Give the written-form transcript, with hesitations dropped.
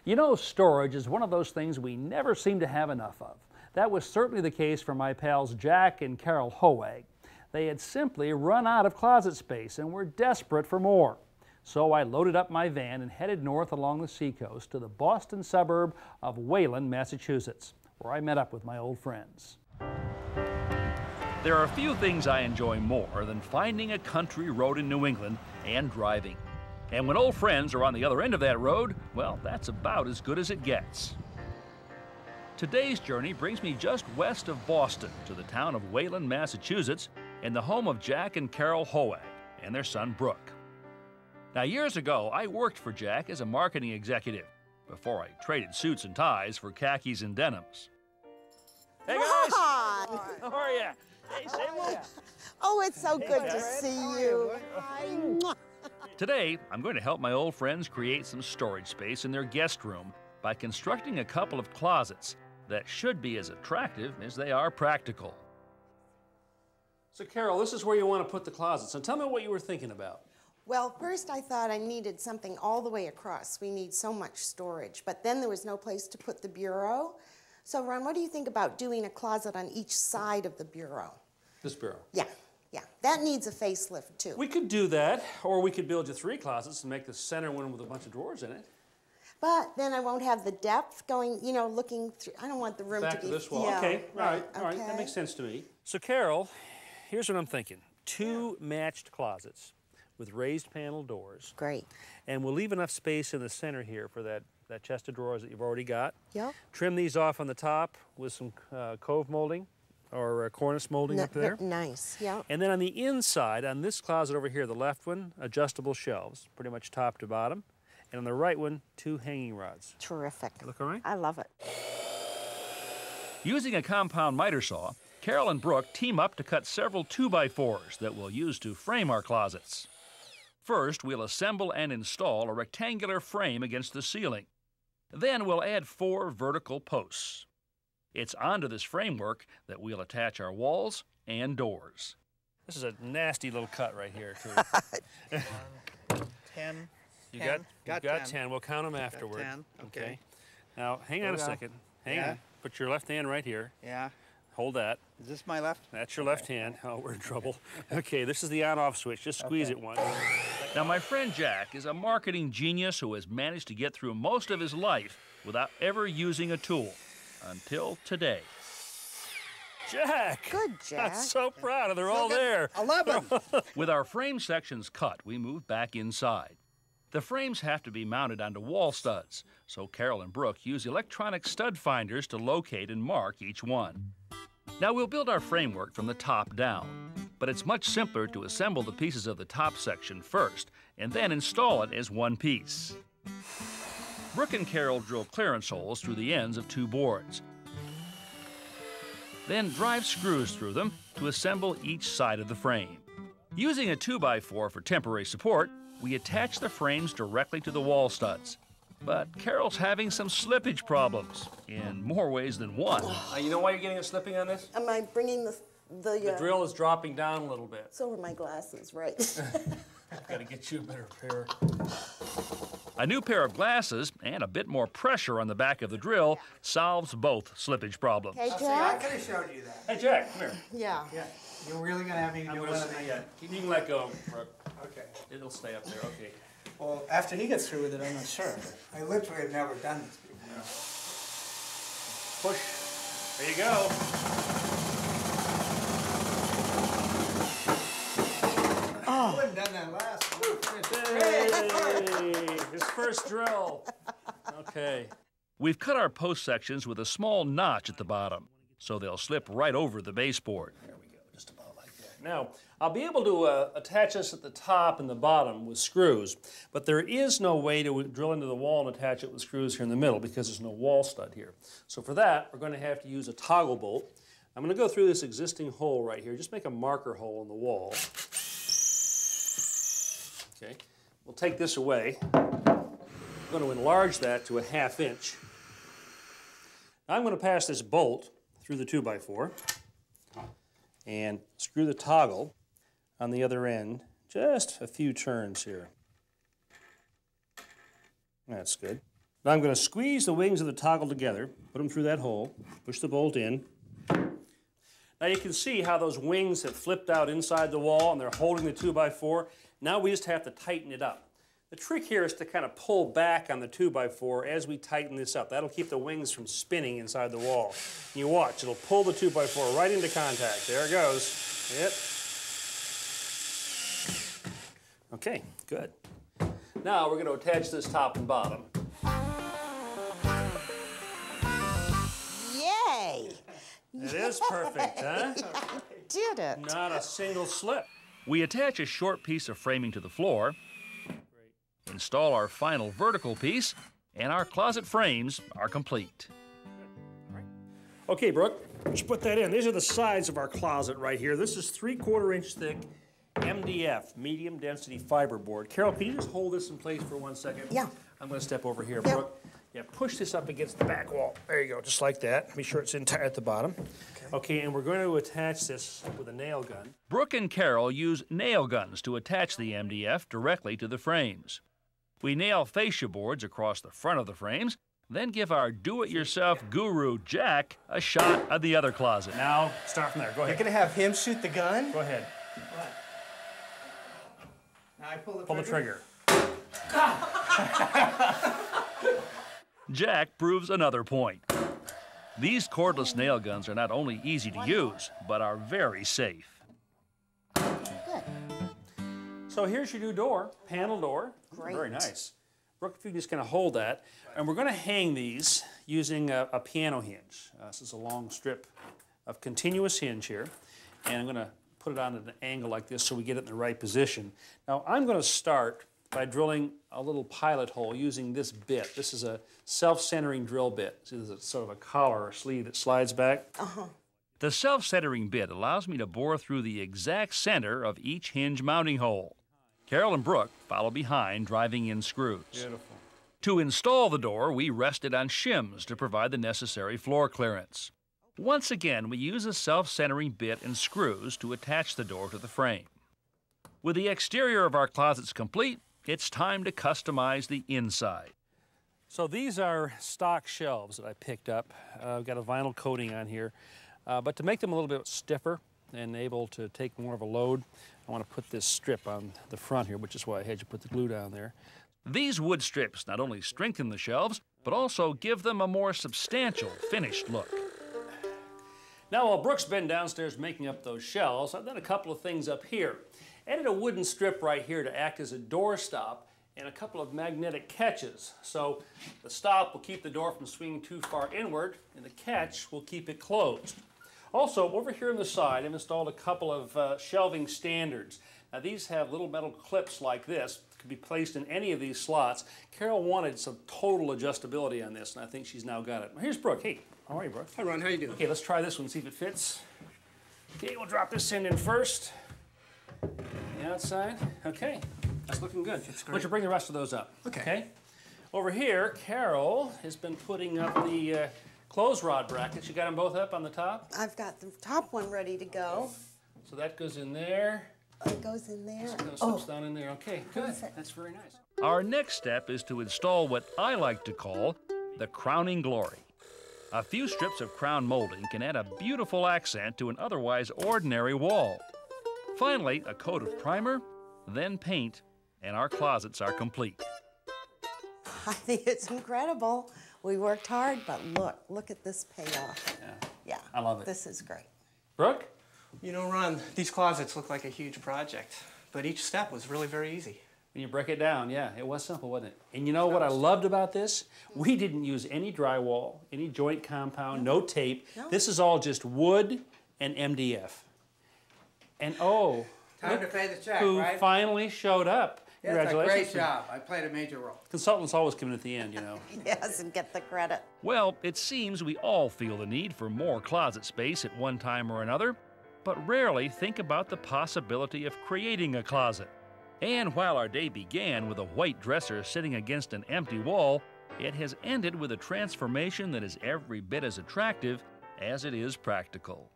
You know, storage is one of those things we never seem to have enough of. That was certainly the case for my pals Jack and Carol Hoag. They had simply run out of closet space and were desperate for more. So I loaded up my van and headed north along the seacoast to the Boston suburb of Wayland, Massachusetts, where I met up with my old friends. There are a few things I enjoy more than finding a country road in New England and driving. And when old friends are on the other end of that road, well, that's about as good as it gets. Today's journey brings me just west of Boston to the town of Wayland, Massachusetts, and the home of Jack and Carol Hoag and their son Brooke. Now, years ago, I worked for Jack as a marketing executive before I traded suits and ties for khakis and denims. Hey guys! Ron. How are you? Hey, say hello. Oh, it's so good to see you. Hi. Today, I'm going to help my old friends create some storage space in their guest room by constructing a couple of closets that should be as attractive as they are practical. So Carol, this is where you want to put the closets. And tell me what you were thinking about. Well, first I thought I needed something all the way across. We need so much storage. But then there was no place to put the bureau. So Ron, what do you think about doing a closet on each side of the bureau? This bureau? Yeah. Yeah, that needs a facelift too. We could do that, or we could build you 3 closets and make the center one with a bunch of drawers in it. But then I won't have the depth going, you know, looking through. I don't want the room Back to be... to this wall. Yeah, Okay, all right, okay. that makes sense to me. So Carol, here's what I'm thinking. 2 matched closets with raised panel doors. Great. And we'll leave enough space in the center here for that chest of drawers that you've already got. Yeah. Trim these off on the top with some cove molding or cornice molding up there. Nice, yeah. And then on the inside, on this closet over here, the left one, adjustable shelves, pretty much top to bottom. And on the right one, 2 hanging rods. Terrific. Look all right? I love it. Using a compound miter saw, Carol and Brooke team up to cut several 2x4s that we'll use to frame our closets. First, we'll assemble and install a rectangular frame against the ceiling. Then we'll add 4 vertical posts. It's onto this framework that we'll attach our walls and doors. This is a nasty little cut right here, too. 10. You got 10. We'll count them afterward. 10. Okay. Now, hang on a second. Hang on. Put your left hand right here. Yeah. Hold that. Is this my left? That's your left hand. Oh, we're in trouble. Okay, this is the on-off switch. Just squeeze it once. Now, my friend Jack is a marketing genius who has managed to get through most of his life without ever using a tool. Until today. Jack! Good, Jack. I'm so proud of. They're all there. 11. With our frame sections cut, we move back inside. The frames have to be mounted onto wall studs, so Carol and Brooke use electronic stud finders to locate and mark each one. Now we'll build our framework from the top down, but it's much simpler to assemble the pieces of the top section first and then install it as one piece. Brooke and Carol drill clearance holes through the ends of 2 boards. Then drive screws through them to assemble each side of the frame. Using a 2x4 for temporary support, we attach the frames directly to the wall studs. But Carol's having some slippage problems, in more ways than one. You know why you're getting a slipping on this? Am I bringing the The drill is dropping down a little bit. So are my glasses, right? I've got to get you a better pair. A new pair of glasses and a bit more pressure on the back of the drill solves both slippage problems. Hey, I Jack? could have showed you that. Hey, Jack, come here. Yeah. Yeah. You're really going to have me do one of them? You can let go. Okay. It'll stay up there, okay. Well, after he gets through with it, I'm not sure. I literally have never done this before. Push. There you go. I wouldn't have done that last one. Hey, his first drill. Okay. We've cut our post sections with a small notch at the bottom, so they'll slip right over the baseboard. There we go, just about like that. Now, I'll be able to attach this at the top and the bottom with screws, but there is no way to drill into the wall and attach it with screws here in the middle because there's no wall stud here. So for that, we're going to have to use a toggle bolt. I'm going to go through this existing hole right here. Just make a marker hole in the wall. Okay, we'll take this away. I'm going to enlarge that to a 1/2 inch. Now I'm going to pass this bolt through the 2x4 and screw the toggle on the other end. Just a few turns here. That's good. Now I'm going to squeeze the wings of the toggle together, put them through that hole, push the bolt in. Now you can see how those wings have flipped out inside the wall and they're holding the 2x4. Now we just have to tighten it up. The trick here is to kind of pull back on the 2x4 as we tighten this up. That'll keep the wings from spinning inside the wall. And you watch, it'll pull the 2x4 right into contact. There it goes. Yep. Okay, good. Now we're going to attach this top and bottom. Yay! It is perfect, huh? I did it. Not a single slip. We attach a short piece of framing to the floor, install our final vertical piece, and our closet frames are complete. Okay, Brooke, let's put that in. These are the sides of our closet right here. This is 3/4 inch thick MDF, medium density fiberboard. Carol, can you just hold this in place for 1 second? Yeah. I'm going to step over here, Yeah. Brooke. Yeah, push this up against the back wall. There you go, just like that. Be sure it's in tight at the bottom. Okay, and we're going to attach this with a nail gun. Brooke and Carol use nail guns to attach the MDF directly to the frames. We nail fascia boards across the front of the frames, then give our do-it-yourself guru, Jack, a shot at the other closet. Now, start from there. Go You're ahead. gonna have him shoot the gun? Go ahead. Now I pull the Pull the trigger. Jack proves another point. These cordless nail guns are not only easy to use, but are very safe. Good. So here's your new door, panel door. Great. Very nice. Brooke, if you can just kind of hold that. And we're going to hang these using a piano hinge. This is a long strip of continuous hinge here. And I'm going to put it on at an angle like this so we get it in the right position. Now I'm going to start by drilling a little pilot hole using this bit. This is a self-centering drill bit. See, there's a sort of a collar or sleeve that slides back. The self-centering bit allows me to bore through the exact center of each hinge mounting hole. Carol and Brooke follow behind, driving in screws. Beautiful. To install the door, we rested on shims to provide the necessary floor clearance. Once again, we use a self-centering bit and screws to attach the door to the frame. With the exterior of our closets complete, it's time to customize the inside. So these are stock shelves that I picked up. I've got a vinyl coating on here. But to make them a little bit stiffer and able to take more of a load, I want to put this strip on the front here, which is why I had you put the glue down there. These wood strips not only strengthen the shelves, but also give them a more substantial, finished look. Now, while Brooke's been downstairs making up those shelves, I've done a couple of things up here. Added a wooden strip right here to act as a door stop and a couple of magnetic catches. So the stop will keep the door from swinging too far inward, and the catch will keep it closed. Also, over here on the side, I've installed a couple of shelving standards. Now, these have little metal clips like this. Could be placed in any of these slots. Carol wanted some total adjustability on this, and I think she's now got it. Here's Brooke. Hey, how are you, Brooke? Hi, Ron. How you doing? Okay, let's try this one, see if it fits. Okay, we'll drop this in first. The outside. Okay, that's looking good. Why don't you bring the rest of those up? Okay. Over here, Carol has been putting up the clothes rod brackets. You got them both up on the top? I've got the top one ready to go. So that goes in there. It goes in there. It kind of slips down in there. Okay, good. Perfect. That's very nice. Our next step is to install what I like to call the crowning glory. A few strips of crown molding can add a beautiful accent to an otherwise ordinary wall. Finally, a coat of primer, then paint, and our closets are complete. I think it's incredible. We worked hard, but look at this payoff. Yeah, I love it. This is great. Brooke? You know, Ron, these closets look like a huge project, but each step was really very easy. When you break it down, yeah, it was simple, wasn't it? And you know what I loved about this? We didn't use any drywall, any joint compound, no tape. No. This is all just wood and MDF. And oh, Time to pay the check, who right? finally showed up. Yes, Congratulations. a great job. I played a major role. Consultants always come in at the end, you know. Yes, and get the credit. Well, it seems we all feel the need for more closet space at one time or another, but rarely think about the possibility of creating a closet. And while our day began with a white dresser sitting against an empty wall, it has ended with a transformation that is every bit as attractive as it is practical.